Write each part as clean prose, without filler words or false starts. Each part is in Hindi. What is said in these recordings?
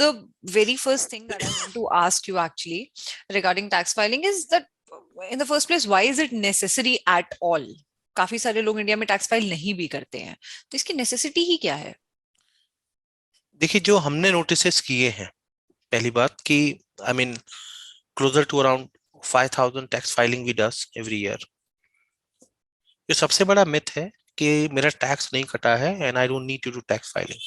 The very first thing that I want to ask you actually regarding tax filing is that in the first place, why is it necessary at all? काफी सारे लोग इंडिया में टैक्स फाइल नहीं भी करते हैं, तो इसकी नेसेसिटी ही क्या है? देखिए, जो हमने नोटिस किए हैं, पहली बात कि I mean closer to around 5,000 tax filing we does every year. जो सबसे बड़ा मिथ है कि मेरा टैक्स नहीं कटा है and I don't need to do tax filing.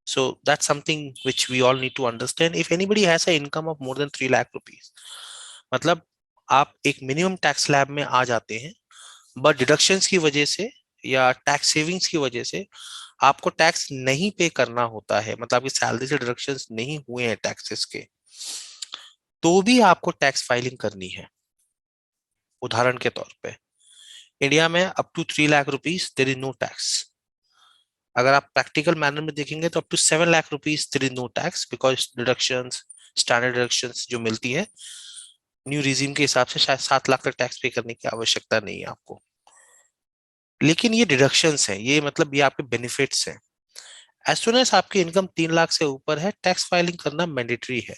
So that's something which we all need to understand. If anybody has an income of more than 3 lakh rupees, मतलब आप एक मिनिमम टैक्स स्लैब में आ जाते हैं, बट डिडक्शंस की वजह से या टैक्स सेविंग्स की वजह से आपको टैक्स नहीं पे करना होता है, मतलब आपकी सैलरी से डिडक्शंस नहीं हुए हैं टैक्सेस के, तो भी आपको टैक्स फाइलिंग करनी है। उदाहरण के तौर पे इंडिया में up to 3 lakh rupees there is no tax. अगर आप प्रैक्टिकल मैनर में देखेंगे तो up to 7 lakh rupees there is no tax, because deductions, standard deductions जो मिलती है न्यू रिजीम के हिसाब से, शायद 7 लाख तक टैक्स पे करने की आवश्यकता नहीं है आपको। लेकिन ये डिडक्शंस हैं, ये मतलब ये आपके बेनिफिट्स हैं। एज सुन एज आपकी इनकम 3 लाख से ऊपर है, टैक्स फाइलिंग करना मैंडेटरी है।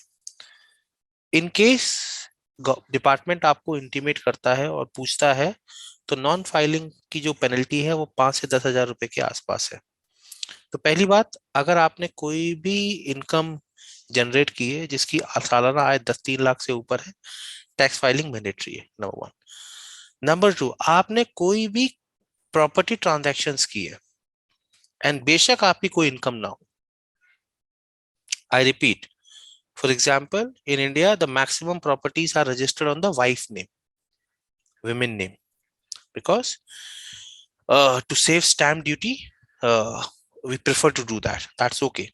इन केस डिपार्टमेंट आपको इंटीमेट करता है और पूछता है, तो नॉन फाइलिंग की जो पेनल्टी है वो 5 से 10 हजार रुपए के आसपास है। तो पहली बात, अगर आपने कोई भी इनकम जनरेट की है जिसकी सालाना आय 10-3 लाख से ऊपर है, टैक्स फाइलिंग मैंडेटरी है, नंबर वन। नंबर टू, आपने कोई भी प्रॉपर्टी ट्रांजैक्शंस की है एंड बेशक आपकी कोई इनकम ना हो, I repeat, for example, in India, the maximum properties are registered on the wife name, women name, because to save stamp duty, we prefer to do that. That's okay.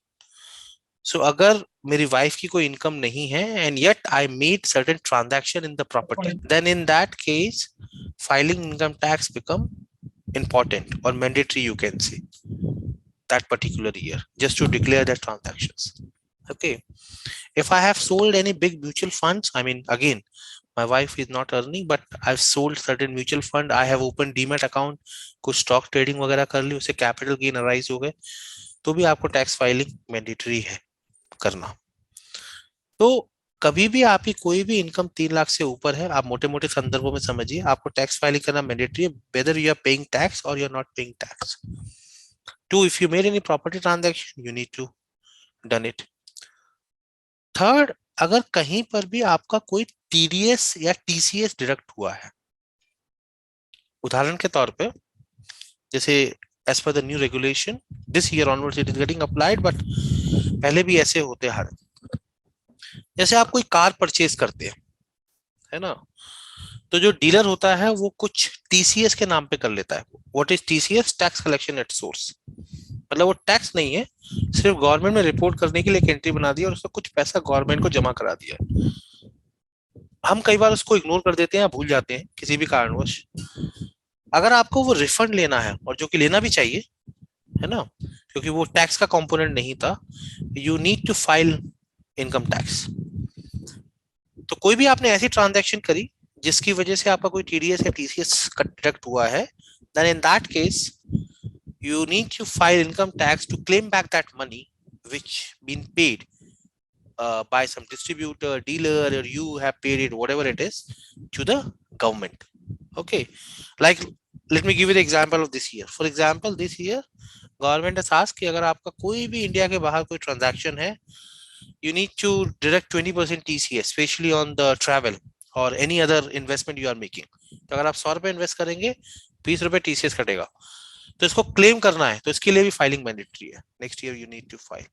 So, अगर मेरी वाइफ की कोई इनकम नहीं है and yet I made certain transaction in the property, then in that case, filing income tax become important or mandatory, you can say, that particular year, just to declare that transactions. Okay. If I have sold any big mutual funds, I mean, again, my wife is not earning, but I've sold certain mutual fund, I have opened demat account, कुछ स्टॉक ट्रेडिंग वगैरह कर ली, उससे कैपिटल गेन अराइज हो गए, तो भी आपको टैक्स फाइलिंग मैंडेटरी है करना। तो कभी भी आपकी कोई भी इनकम 3 लाख से ऊपर है, आप मोटे मोटे संदर्भों में समझिए, आपको टैक्स फाइलिंग करना मैंडेटरी है, whether you are paying tax और you are not paying tax. Two, if you made any property transaction, you need to done it. Third, अगर कहीं पर भी आपका कोई टीडीएस या टीसीएस डिडक्ट हुआ है, उदाहरण के तौर पे जैसे as per the new regulation this year onwards it is getting applied, but पहले भी ऐसे होते हैं। जैसे आप कोई कार परचेज करते हैं, है ना, तो जो डीलर होता है वो कुछ टीसीएस के नाम पे कर लेता है। What is TCS? Tax collection at source. मतलब वो टैक्स नहीं है, सिर्फ गवर्नमेंट में रिपोर्ट करने के लिए एक एंट्री बना दी और उसका कुछ पैसा गवर्नमेंट को जमा करा दिया। हम कई बार उसको इग्नोर कर देते हैं या भूल जाते हैं किसी भी कारणवश। अगर आपको वो रिफंड लेना है, और जो कि लेना भी चाहिए, है ना, क्योंकि वो टैक्स का कंपोनेंट नहीं था, you need to file income tax. तो कोई भी आपने ऐसी ट्रांजैक्शन करी जिसकी वजह से आपका कोई टीडीएस या टीसीएस का डिडक्ट हुआ है, then in that case you need to file income tax to claim back that money which been paid by some distributor, dealer, or you have paid it, whatever it is, to the government. Okay, like let me give you the example of this year. For example, this year government has asked कि अगर आपका कोई भी इंडिया के बाहर कोई ट्रांजैक्शन है, you need to deduct 20% TCS, especially on the travel or any other investment you are making. तो अगर आप 100 रुपए इन्वेस्ट करेंगे, 20 रुपए TCS कटेगा, तो इसको क्लेम करना है, तो इसके लिए भी फाइलिंग मैंडेटरी है। Next year you need to file.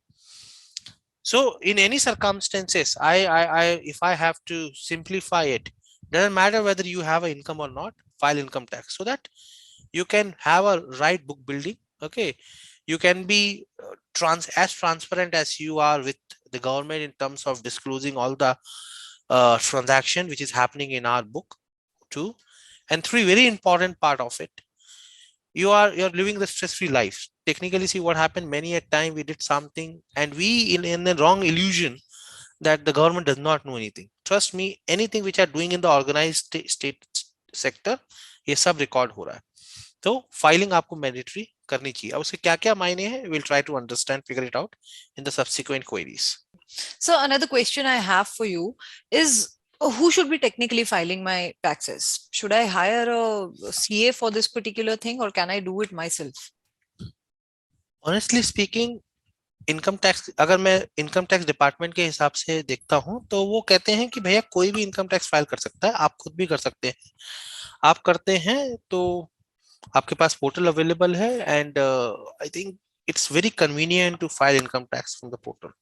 So in any circumstances, I if I have to simplify it, doesn't matter whether you have an income or not, file income tax so that you can have a right book building. Okay, you can be as transparent as you are with the government in terms of disclosing all the transaction which is happening in our book too. And three, very important part of it, you're living the stress-free life. Technically, see what happened, many a time we did something and we in the wrong illusion that the government does not know anything. Trust me, anything which are doing in the organized state sector, ये सब रिकॉर्ड हो रहा है। तो फाइलिंग आपको मैंडेटरी करनी चाहिए। अब उसके क्या क्या मायने हैं, will try to understand, figure it out in the subsequent queries. So another question I have for you is, who should be technically filing my taxes? Should I hire a CA for this particular thing, or can I do it myself? Honestly speaking, income tax, अगर मैं इनकम टैक्स डिपार्टमेंट के हिसाब से देखता हूं तो वो कहते हैं कि भैया कोई भी इनकम टैक्स फाइल कर सकता है, आप खुद भी कर सकते हैं। आप करते हैं तो आपके पास पोर्टल अवेलेबल है, and I think it's very convenient to file income tax from the portal.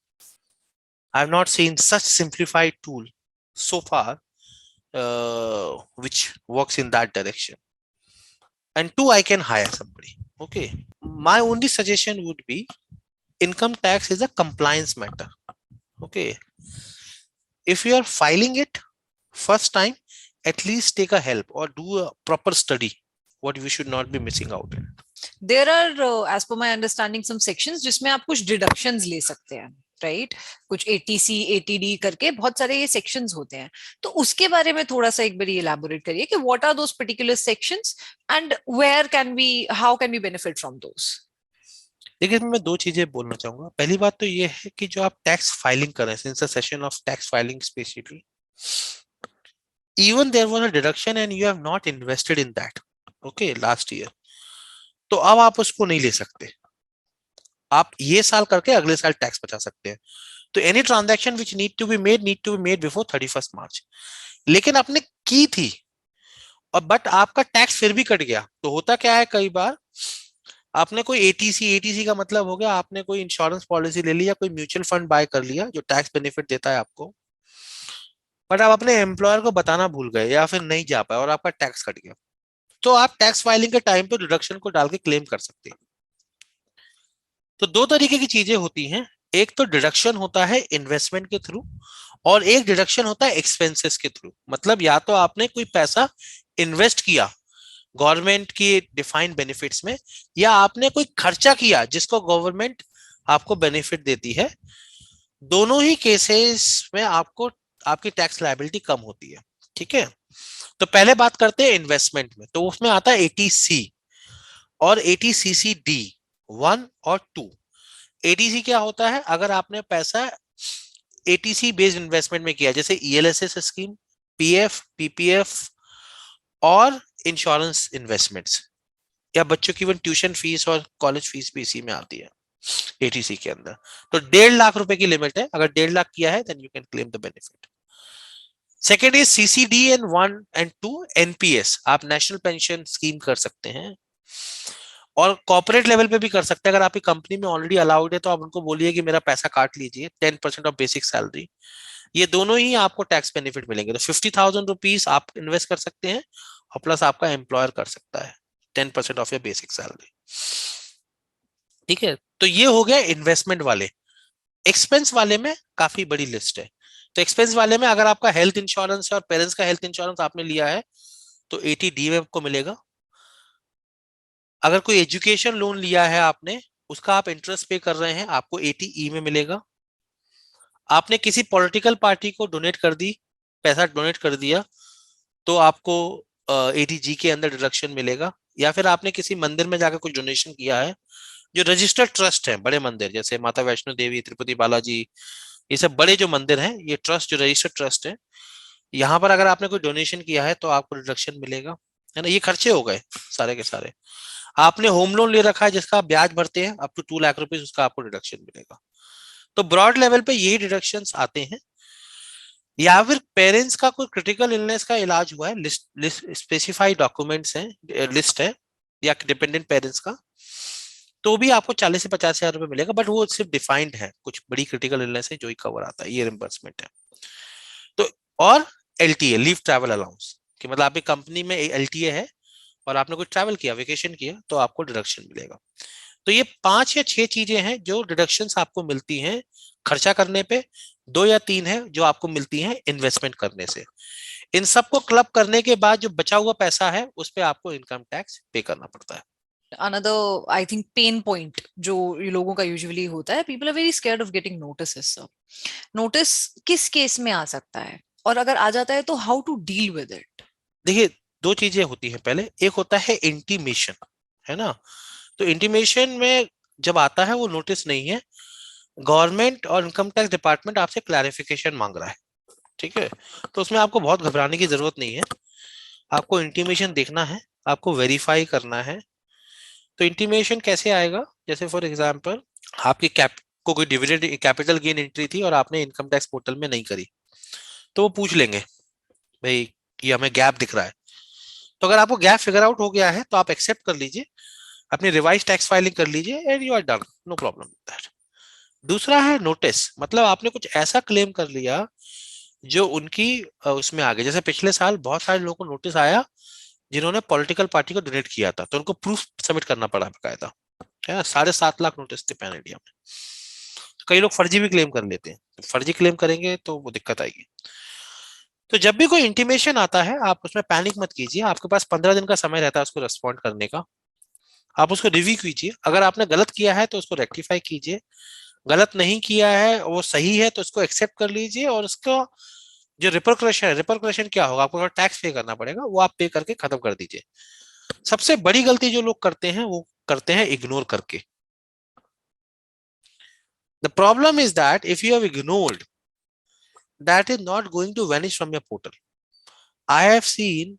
I have not seen such simplified tool so far which works in that direction. And two, I can hire somebody. Okay, my only suggestion would be, income tax is a compliance matter. Okay, if you are filing it first time, at least take a help or do a proper study what we should not be missing out in. There are, as per my understanding, some sections जिसमें आप कुछ deductions ले सकते हैं, राइट? कुछ ATC ATD करके बहुत सारे ये सेक्शंस होते हैं, तो उसके बारे में थोड़ा सा एक बार इलैबोरेट करिए कि what are those particular sections and where can we, how can we benefit from those? देखिए, मैं दो चीजें बोलना चाहूंगा। पहली बात तो ये है कि जो आप टैक्स फाइलिंग कर रहे हैं, since the session of tax filing specifically, even there was a deduction and you have not invested in that, okay, last year, तो अब आप उसको नहीं ले सकते। आप ये साल करके अगले साल टैक्स बचा सकते हैं। तो any transaction which need to be made before 31 March. लेकिन आपने की थी और बट आपका टैक्स फिर भी कट गया, तो होता क्या है, कई बार आपने कोई एटीसी का मतलब हो गया आपने कोई इंश्योरेंस पॉलिसी ले लिया, कोई म्यूचुअल फंड बाय कर लिया जो टैक्स बेनिफिट देता है आपको, बट आप अपने एम्प्लॉयर को बताना भूल गए या फिर नहीं जा पाए और आपका टैक्स कट गया, तो आप टैक्स फाइलिंग के टाइम पे डिडक्शन को डाल के क्लेम कर सकते हैं। तो दो तरीके की चीजें होती हैं, एक तो डिडक्शन होता है इन्वेस्टमेंट के थ्रू और एक डिडक्शन होता है एक्सपेंसेस के थ्रू। मतलब या तो आपने कोई पैसा इन्वेस्ट किया गवर्नमेंट की डिफाइंड बेनिफिट्स में, या आपने कोई खर्चा किया जिसको गवर्नमेंट आपको बेनिफिट देती है। दोनों ही केसेस में आपको आपकी टैक्स लायबिलिटी कम होती है। ठीक है, तो पहले बात करते हैं इन्वेस्टमेंट में, तो उसमें आता है एटीसी और एटीसीसी डी 1 और 2। एटीसी क्या होता है, अगर आपने पैसा एटीसी बेस्ड इन्वेस्टमेंट में किया, जैसे ईएलएसएस स्कीम, पीएफ, पीपीएफ और इंश्योरेंस इन्वेस्टमेंट्स, या बच्चों की इवन ट्यूशन फीस और कॉलेज फीस भी इसी में आती है एटीसी के अंदर। तो 1.5 लाख रुपए की लिमिट है, अगर 1.5 लाख किया है then you can claim the benefit. Second is CCD and 1 and 2 NPS, आप नेशनल पेंशन स्कीम कर सकते हैं और कॉर्पोरेट लेवल पे भी कर सकते हैं। अगर आपकी कंपनी में ऑलरेडी अलाउड है तो आप उनको बोलिए कि मेरा पैसा काट लीजिए 10% ऑफ बेसिक सैलरी, ये दोनों ही आपको टैक्स बेनिफिट मिलेंगे। तो 50,000 रुपीज आप इन्वेस्ट कर सकते हैं और प्लस आपका एम्प्लॉयर कर सकता है 10% ऑफ योर बेसिक सैलरी। ठीक है, तो ये हो गया इन्वेस्टमेंट वाले। एक्सपेंस वाले में काफी बड़ी लिस्ट है। तो एक्सपेंस वाले में अगर आपका हेल्थ इंश्योरेंस है और पेरेंट्स का हेल्थ इंश्योरेंस आपने लिया है तो 80D में आपको मिलेगा। अगर कोई एजुकेशन लोन लिया है आपने, उसका आप इंटरेस्ट पे कर रहे हैं, आपको 80E में मिलेगा। आपने किसी पॉलिटिकल पार्टी को डोनेट कर दी, पैसा डोनेट कर दिया, तो आपको 80G के अंदर डिडक्शन मिलेगा। या फिर आपने किसी मंदिर में जाकर कुछ डोनेशन किया है, जो रजिस्टर्ड ट्रस्ट है, बड़े मंदिर जैसे माता वैष्णो देवी, तिरुपति बालाजी, ये सब बड़े जो मंदिर हैं, ये ट्रस्ट जो रजिस्टर्ड ट्रस्ट है, यहाँ पर अगर आपने कोई डोनेशन किया है तो आपको डिडक्शन मिलेगा, है ना। ये खर्चे हो गए सारे के सारे। आपने होम लोन ले रखा है जिसका आप ब्याज भरते हैं अप टू 2 लाख रुपीज, उसका आपको डिडक्शन मिलेगा। तो ब्रॉड लेवल पे यही डिडक्शंस आते हैं। या फिर पेरेंट्स का कोई क्रिटिकल इलनेस का इलाज हुआ है, लिस्ट स्पेसिफाइड डॉक्यूमेंट्स हैं, लिस्ट है, या डिपेंडेंट पेरेंट्स का, तो भी आपको 40 से 50 हजार रुपए मिलेगा। बट वो सिर्फ डिफाइंड है, कुछ बड़ी क्रिटिकल इलनेस है जो ही कवर आता है, ये रिम्बर्समेंट है। तो और एलटीए, लीव ट्रैवल अलाउंस, कि मतलब आपकी कंपनी में एलटीए है और आपने कोई ट्रैवल किया, वेकेशन किया, तो आपको डिडक्शन मिलेगा। तो ये 5 या 6 चीजें हैं जो डिडक्शंस आपको मिलती हैं खर्चा करने पे, 2 या 3 है जो आपको मिलती हैं इन्वेस्टमेंट करने से। इन सबको क्लब करने के बाद जो बचा हुआ पैसा है उस पे आपको इनकम टैक्स पे करना पड़ता है। Another, I think, pain point जो ये लोगों का यूजुअली होता है, people are very scared of getting notices, sir. Notice किस केस में आ सकता है, और अगर आ जाता है तो how to deal with it? देखिए, दो चीजें होती हैं। पहले एक होता है इंटीमेशन, है ना, तो इंटीमेशन में जब आता है वो नोटिस नहीं है, गवर्नमेंट और इनकम टैक्स डिपार्टमेंट आपसे क्लैरिफिकेशन मांग रहा है, ठीक है। तो उसमें आपको बहुत घबराने की जरूरत नहीं है, आपको इंटीमेशन देखना है, आपको वेरीफाई करना है। तो इंटीमेशन कैसे आएगा, जैसे फॉर एग्जांपल आपकी कैप को कोई डिविडेंड कैपिटल गेन एंट्री थी और आपने इनकम टैक्स पोर्टल में नहीं करी, तो वो पूछ लेंगे भाई ये हमें गैप दिख रहा है। तो अगर आपको गैप फिगर आउट हो गया है तो आप एक्सेप्ट कर लीजिए, अपनी रिवाइज टैक्स फाइलिंग कर लीजिए and you are done, no problem that. दूसरा है नोटिस, मतलब आपने कुछ ऐसा क्लेम कर लिया जो उनकी उसमें आ गया। जैसे पिछले साल बहुत सारे लोगों को नोटिस आया जिन्होंने पॉलिटिकल पार्टी को डोनेट किया था, तो उनको प्रूफ सबमिट करना पड़ा बकायदा, है ना। 7.5 लाख नोटिस थे पैन इंडिया में। तो कई लोग फर्जी भी क्लेम कर लेते हैं, तो फर्जी क्लेम करेंगे तो वो दिक्कत आएगी। तो जब भी कोई इंटीमेशन आता है आप उसमें पैनिक मत कीजिए, आपके पास 15 दिन का समय रहता है उसको रेस्पॉन्ड करने का। आप उसको रिव्यू कीजिए, अगर आपने गलत किया है तो उसको रेक्टिफाई कीजिए, गलत नहीं किया है वो सही है तो उसको एक्सेप्ट कर लीजिए, और उसका जो रिपरकशन है, रिपरकशन क्या होगा, आपको टैक्स पे करना पड़ेगा, वो आप पे करके खत्म कर दीजिए। सबसे बड़ी गलती जो लोग करते हैं वो करते हैं इग्नोर करके। The problem is that if you have ignored, that is not going to vanish from your portal. I have seen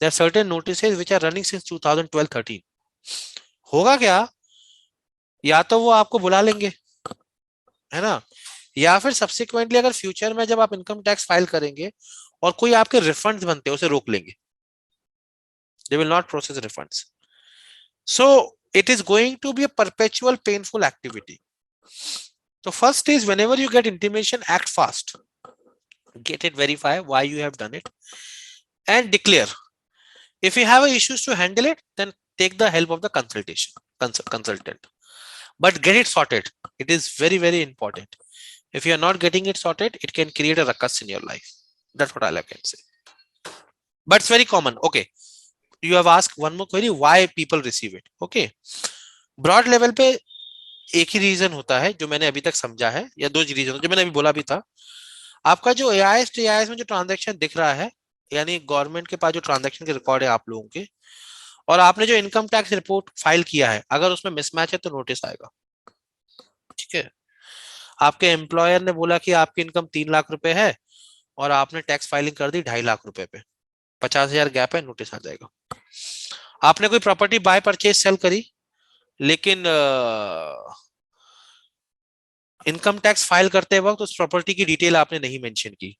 there are certain notices which are running since 2012-13. होगा क्या, या तो वो आपको बुला लेंगे, है ना, या फिर सब्सिक्वेंटली अगर फ्यूचर में जब आप इनकम टैक्स फाइल करेंगे और कोई आपके रिफंड्स बनते हैं उसे रोक लेंगे, they will not process refunds. So it is going to be a perpetual painful activity. So first is whenever you get intimation, act fast, get it, verify why you have done it, and declare. If you have issues to handle it, then take the help of the consultant. But get it sorted. It is very, very important. If you are not getting it sorted, it can create a ruckus in your life. That's what I can say. But it's very common. Okay. You have asked one more query, why people receive it. Okay. Broad level पे एक ही रीजन होता है जो मैंने अभी तक समझा है, या दो रीजन जो मैंने अभी बोला भी था। आपका जो एआईएस टू एआईएस में जो ट्रांजैक्शन दिख रहा है, यानी गवर्नमेंट के पास जो ट्रांजैक्शन के रिकॉर्ड है आप लोगों के, और आपने जो इनकम टैक्स रिपोर्ट फाइल किया है, अगर उसमें मिसमैच है तो नोटिस आएगा, ठीक है। आपके एम्प्लॉयर ने बोला कि आपकी इनकम 3 लाख रुपए है और आपने टैक्स फाइलिंग कर दी 2.5 लाख रुपए पे, 50,000 गैप है, नोटिस आ जाएगा। आपने कोई प्रॉपर्टी बाय परचेज सेल करी, लेकिन इनकम टैक्स फाइल करते वक्त उस प्रॉपर्टी की डिटेल आपने नहीं मेंशन की,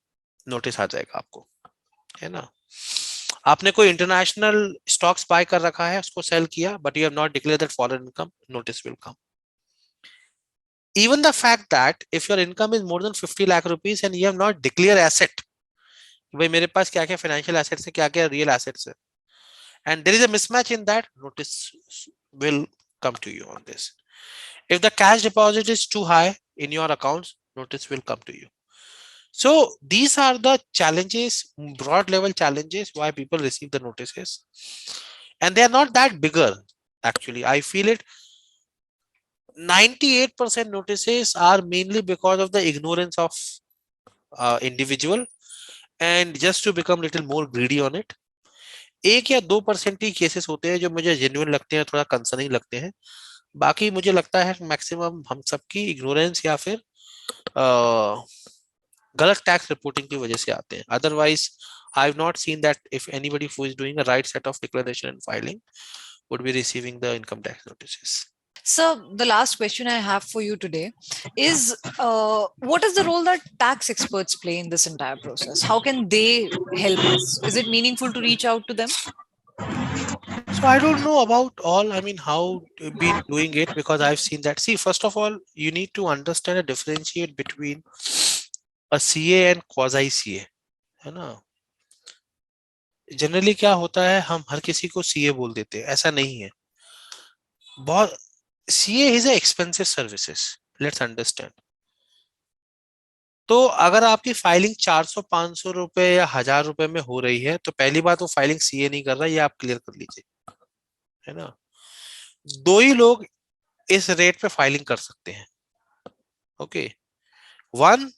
नोटिस आ जाएगा आपको, है ना। आपने कोई इंटरनेशनल स्टॉक्स बाय कर रखा है, उसको सेल किया, but you have not declare that foreign income, notice will come. Even the fact that if your income is more than 50 lakh rupees and you have not declared asset, भाई मेरे पास क्या क्या फाइनेंशियल एसेट्स है, क्या क्या रियल एसेट्स है, and there is a mismatch in that, notice will come to you on this. If the cash deposit is too high in your accounts, notice will come to you. So these are the challenges, broad level challenges why people receive the notices, and they are not that bigger. Actually, I feel it 98% notices are mainly because of the ignorance of individual and just to become little more greedy on it. 1 या 2% ही केसेस होते हैं जो मुझे जेन्युइन लगते हैं, थोड़ा कंसर्निंग लगते हैं। बाकी मुझे लगता है मैक्सिमम हम सबकी इग्नोरेंस या फिर गलत टैक्स रिपोर्टिंग की वजह से आते हैं। Otherwise I have not seen that if anybody who is doing a right set of declaration and filing would be receiving the income tax notices. So the last question I have for you today is, what is the role that tax experts play in this entire process? How can they help us? Is it meaningful to reach out to them? So I don't know about all, I mean, how they've been doing it, because I've seen that. See, first of all, you need to understand and differentiate between a CA and quasi CA, है ना। जनरली क्या होता है, हम हर किसी को सीए बोल देते हैं, ऐसा नहीं है। बहुत CA is a expensive services, let's understand. तो अगर आपकी फाइलिंग 400-500 रुपए या 1,000 रुपए में हो रही है, तो पहली बात वो फाइलिंग सीए नहीं कर रहा, ये आप क्लियर कर लीजिए, है ना। दो ही लोग इस रेट पे फाइलिंग कर सकते हैं, okay. One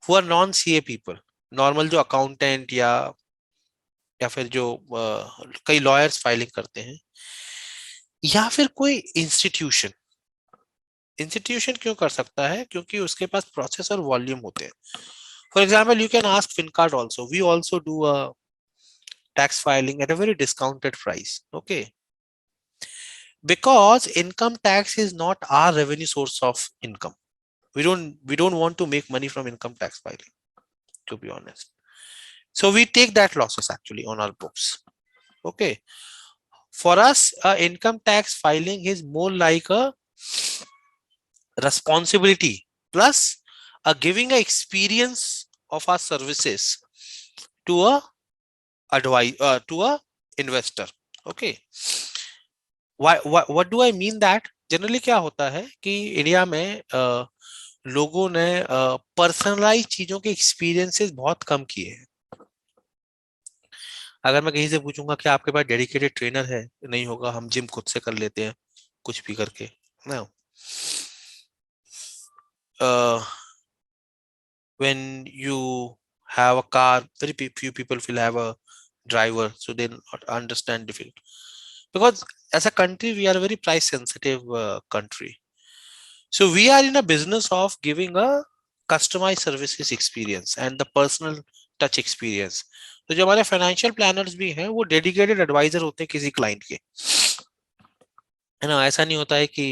who are non CA people, normal जो अकाउंटेंट या फिर जो कई लॉयर्स फाइलिंग करते हैं। या फिर कोई इंस्टीट्यूशन। इंस्टीट्यूशन क्यों कर सकता है? क्योंकि उसके पास प्रोसेस और वॉल्यूम होते हैं। For example, you can ask Fincard also, we also do a tax filing at a very discounted price. Okay, because income tax is not our revenue source of income. We don't want to make money from income tax filing, to be honest. So we take that losses actually on our books. Okay, for us, income tax filing is more like a responsibility plus a giving a experience of our services to a advise to a investor. Okay, what do I mean that? Generally क्या होता है कि इंडिया में लोगों ने पर्सनलाइज चीजों के एक्सपीरियंसेस बहुत कम किए हैं। अगर मैं कहीं से पूछूंगा कि आपके पास डेडिकेटेड ट्रेनर है, नहीं होगा, हम जिम खुद से कर लेते हैं कुछ भी करके ना। When you have a car, very few people will have a driver, so they not understand difficult. Because as a country, we are a very price sensitive country. So we are in a business of giving a customized services experience and the personal touch experience. तो जो हमारे फाइनेंशियल प्लानर्स भी हैं वो डेडिकेटेड एडवाइजर होते हैं किसी क्लाइंट के, है ना। ऐसा नहीं होता है कि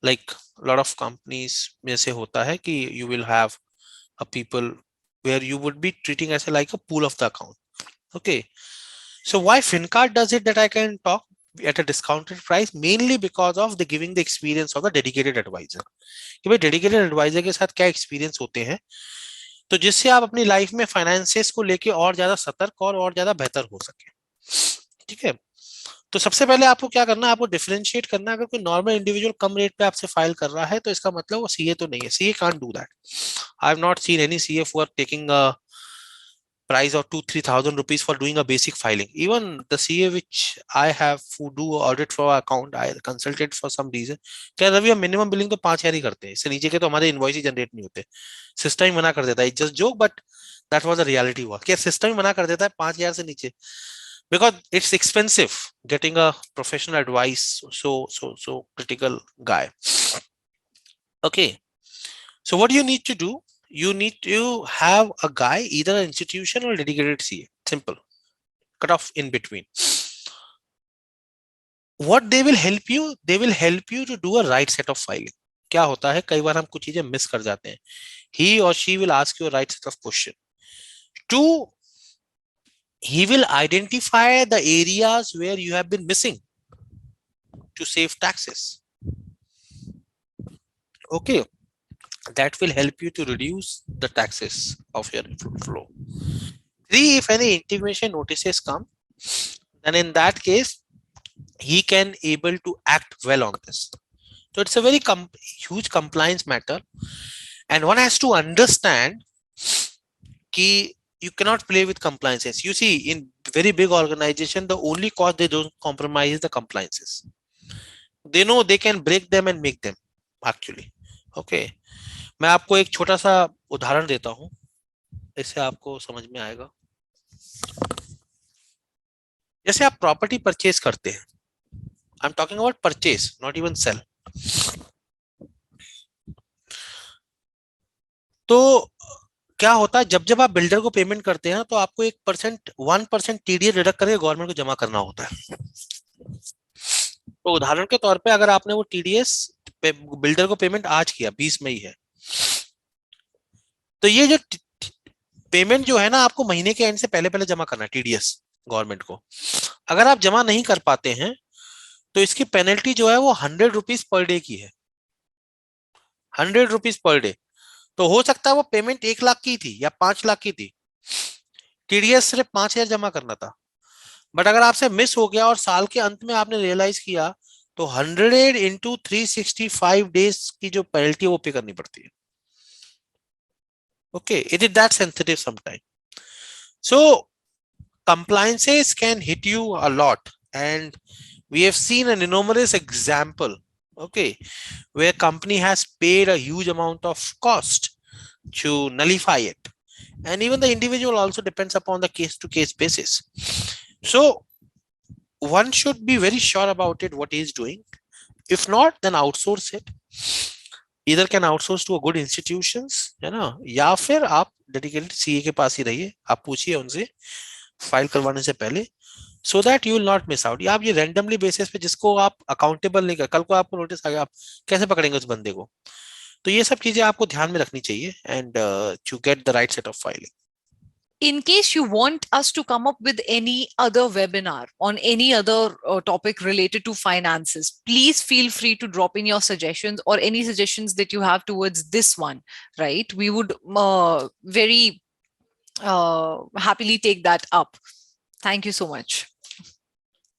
लाइक लॉट ऑफ कंपनीज में से होता है कि you will have a people where you would be treating as a, like a pool of the account. Okay, so why Fincard does it that I can talk at a discounted price? Mainly because of the giving the experience of the dedicated advisor. कि भाई डेडिकेटेड एडवाइजर के साथ क्या एक्सपीरियंस होते हैं, तो जिससे आप अपनी लाइफ में फाइनेंसेस को लेके और ज्यादा सतर्क और ज्यादा बेहतर हो सके। ठीक है, तो सबसे पहले आपको क्या करना है, आपको डिफरेंशिएट करना है। अगर कोई नॉर्मल इंडिविजुअल कम रेट पे आपसे फाइल कर रहा है तो इसका मतलब वो सीए तो नहीं है। CA can't do that. I have not seen any CA for taking a price of 2-3,000 rupees for doing a basic filing. Even the CA which I have who do audit for our account, I consulted for some reason, क्या रवि हम मिनिमम बिलिंग तो 5,000 ही करते हैं, इससे नीचे के तो हमारे इनवॉइस ही जनरेट नहीं होते। सिस्टम ही मना कर देता है, just joke but that was the reality. हुआ क्या, सिस्टम ही मना कर देता है 5,000 से नीचे, because it's expensive getting a professional advice, so critical guy. Okay, so what do you need to do? You need to have a guy, either an institution or dedicated CA. Simple. Cut off in between. What they will help you? They will help you to do a right set of filing. क्या होता है, कई बार हम कुछ चीजें मिस कर जाते हैं। He or she will ask you a right set of question. Two, he will identify the areas where you have been missing to save taxes. Okay, that will help you to reduce the taxes of your flow. Three, if any intimation notices come, then in that case, he can able to act well on this. So it's a very huge compliance matter, and one has to understand that you cannot play with compliances. You see, in very big organization, the only cause they don't compromise is the compliances. They know they can break them and make them actually. Okay, मैं आपको एक छोटा सा उदाहरण देता हूँ, इससे आपको समझ में आएगा। जैसे आप प्रॉपर्टी परचेज करते हैं, I am talking about purchase, not even sale. तो क्या होता है, जब जब आप बिल्डर को पेमेंट करते हैं तो आपको 1% टीडीएस डिडक्ट करके गवर्नमेंट को जमा करना होता है। तो उदाहरण के तौर पे अगर आपने वो टीडीएस बिल्डर को पेमेंट आज किया, 20 मई है, तो ये जो पेमेंट जो है ना, आपको महीने के एंड से पहले पहले जमा करना है टीडीएस गवर्नमेंट को। अगर आप जमा नहीं कर पाते हैं तो इसकी पेनल्टी जो है वो 100 रुपीज पर डे की है। 100 रुपीज पर डे। तो हो सकता है वो पेमेंट 1 लाख की थी या 5 लाख की थी, टीडीएस सिर्फ 5,000 जमा करना था। बट अगर आपसे मिस हो गया और साल के अंत में आपने रियलाइज किया, तो 100 इंटू 365 डेज की जो पेनल्टी है वो पे करनी पड़ती है। Okay, it is that sensitive sometime. So compliances can hit you a lot, and we have seen an enormous example, okay, where company has paid a huge amount of cost to nullify it, and even the individual also depends upon the case to case basis. So one should be very sure about it, what he is doing. If not, then outsource it. Either can outsource to a good institutions, है ना, या फिर आप डेडिकेटेड सीए के पास ही रहिए, आप पूछिए उनसे फाइल करवाने से पहले, so that you will not miss out. आप ये रैंडमली बेसिस पे जिसको आप अकाउंटेबल नहीं कर, कल को आपको नोटिस आ गया, आप कैसे पकड़ेंगे उस बंदे को? तो ये सब चीजें आपको ध्यान में रखनी चाहिए, and to get the right set of filing. In case you want us to come up with any other webinar on any other topic related to finances, please feel free to drop in your suggestions or any suggestions that you have towards this one, right? We would very happily take that up. Thank you so much.